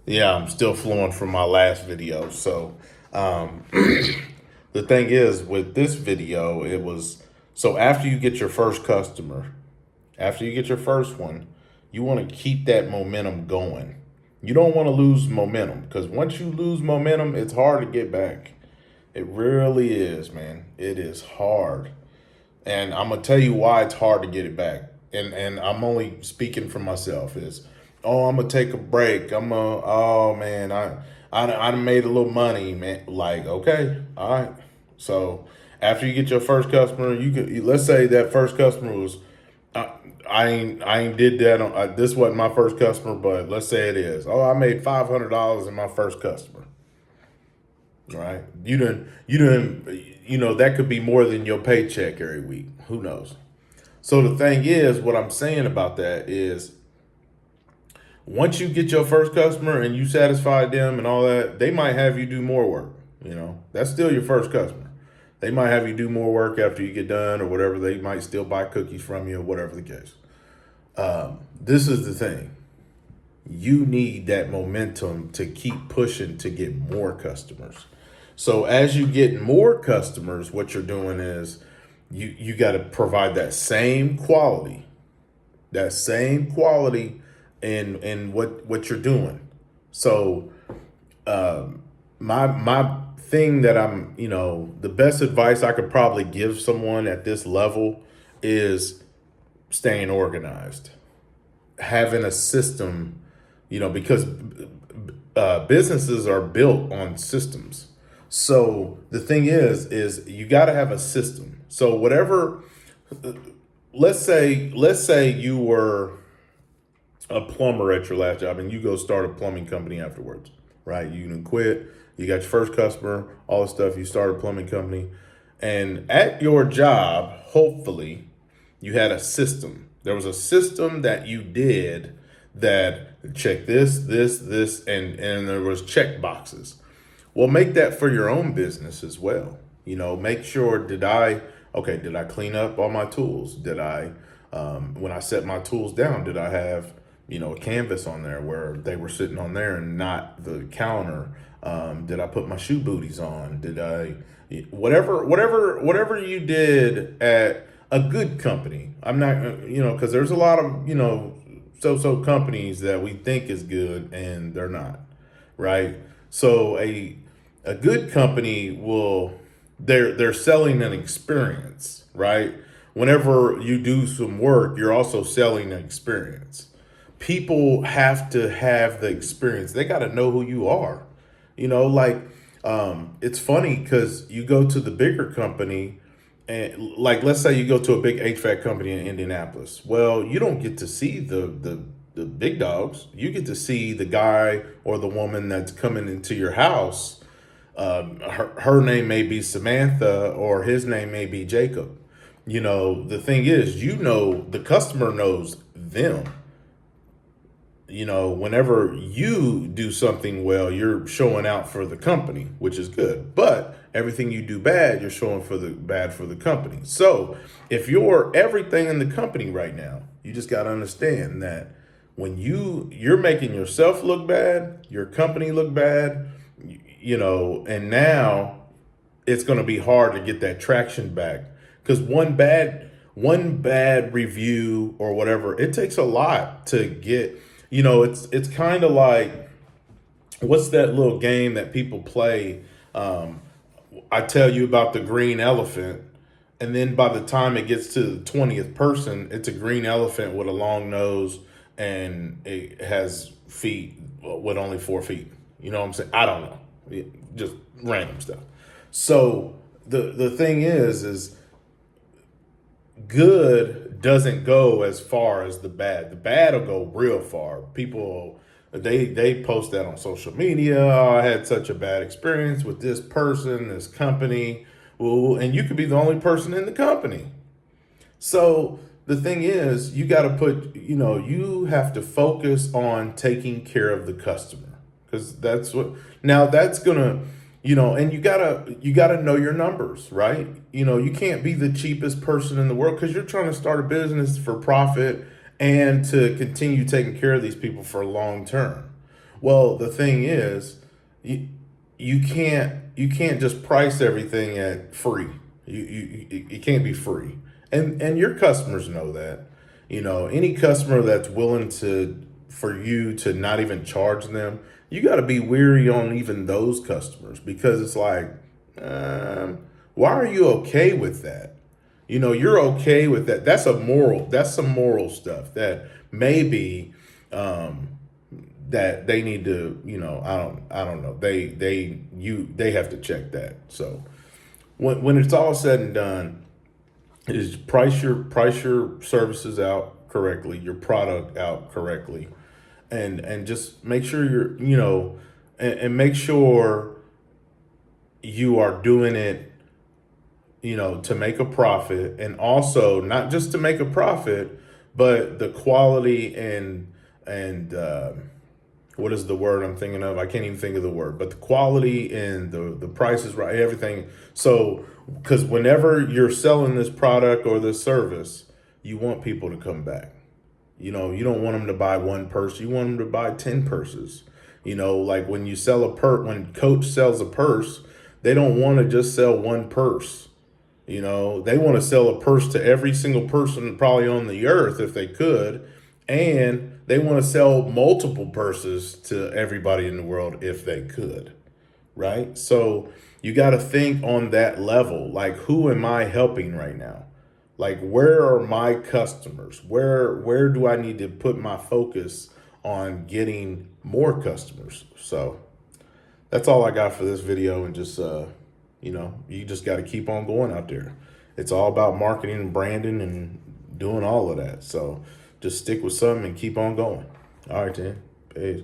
Yeah, I'm still flowing from my last video. So, um, the thing is, with this video, it was so after you get your first customer, after you get your first one, you want to keep that momentum going. You don't want to lose momentum because once you lose momentum, it's hard to get back. It really is, man. It is hard. And I'm gonna tell you why it's hard to get it back. And I'm only speaking for myself. Is I'm gonna take a break. Oh man, I done made a little money, man. Like okay, all right. So after you get your first customer, you could let's say that first customer was I, I ain't did that. This wasn't my first customer, but let's say it is. I made $500 in my first customer. Right? That could be more than your paycheck every week. Who knows? So the thing is, what I'm saying about that is once you get your first customer and you satisfy them and all that, they might have you do more work. That's still your first customer. They might have you do more work after you get done or whatever. They might still buy cookies from you or whatever the case. This is the thing. You need that momentum to keep pushing to get more customers. So as you get more customers, what you're doing is you got to provide that same quality in what you're doing. So my thing that the best advice I could probably give someone at this level is staying organized, having a system, because businesses are built on systems. So the thing is you got to have a system. So whatever, let's say you were a plumber at your last job and you go start a plumbing company afterwards, right? You can quit, you got your first customer, all this stuff, you start a plumbing company. And at your job, hopefully, you had a system. There was a system that you did that check this, and there was check boxes. Well, make that for your own business as well. Make sure did I clean up all my tools? Did I when I set my tools down, did I have a canvas on there where they were sitting on there and not the counter? Did I put my shoe booties on? Did I whatever you did at a good company? I'm not because there's a lot of so companies that we think is good and they're not, right? So a good company will they're selling an experience, right? Whenever you do some work, you're also selling an experience. People have to have the experience. They got to know who you are. Like it's funny because you go to the bigger company and like let's say you go to a big HVAC company in Indianapolis. Well, you don't get to see the big dogs. You get to see the guy or the woman that's coming into your house. Her name may be Samantha or his name may be Jacob. The thing is, the customer knows them. Whenever you do something well, you're showing out for the company, which is good. But everything you do bad, you're showing for the bad for the company. So if you're everything in the company right now, you just got to understand that when you're making yourself look bad, your company look bad, and now it's going to be hard to get that traction back because one bad review or whatever, it takes a lot to get. It's kind of like what's that little game that people play? I tell you about the green elephant, and then by the time it gets to the 20th person, it's a green elephant with a long nose and it has feet with only 4 feet. You know what I'm saying? I don't know. Just random stuff. So the thing is good doesn't go as far as the bad. The bad will go real far. People they post that on social media. Oh, I had such a bad experience with this person, this company. Well, and you could be the only person in the company. So the thing is, you got to you have to focus on taking care of the customer because that's what, now that's gonna, and you gotta know your numbers, right? You can't be the cheapest person in the world because you're trying to start a business for profit and to continue taking care of these people for long term. Well, the thing is, you you can't just price everything at free. It can't be free, and your customers know that. You know, any customer that's willing to for you to not even charge them, you got to be weary on even those customers because it's like, um, why are you okay with that? You know, you're okay with that. That's a moral. That's some moral stuff that maybe um, that they need to. You know, I don't know. They have to check that. So when it's all said and done, is price your services out correctly, your product out correctly, and just make sure you're and make sure you are doing it to make a profit, and also not just to make a profit, but the quality and what is the word I'm thinking of? I can't even think of the word, but the quality and the price is right, everything. So, because whenever you're selling this product or this service, you want people to come back. You don't want them to buy one purse. You want them to buy 10 purses. Like when you sell when Coach sells a purse, they don't want to just sell one purse. They want to sell a purse to every single person probably on the earth if they could. And they want to sell multiple purses to everybody in the world if they could. Right? So you got to think on that level. Like, who am I helping right now? Like, where are my customers? Where do I need to put my focus on getting more customers? So that's all I got for this video. And just you just got to keep on going out there. It's all about marketing and branding and doing all of that. So just stick with something and keep on going. All right, then. Peace.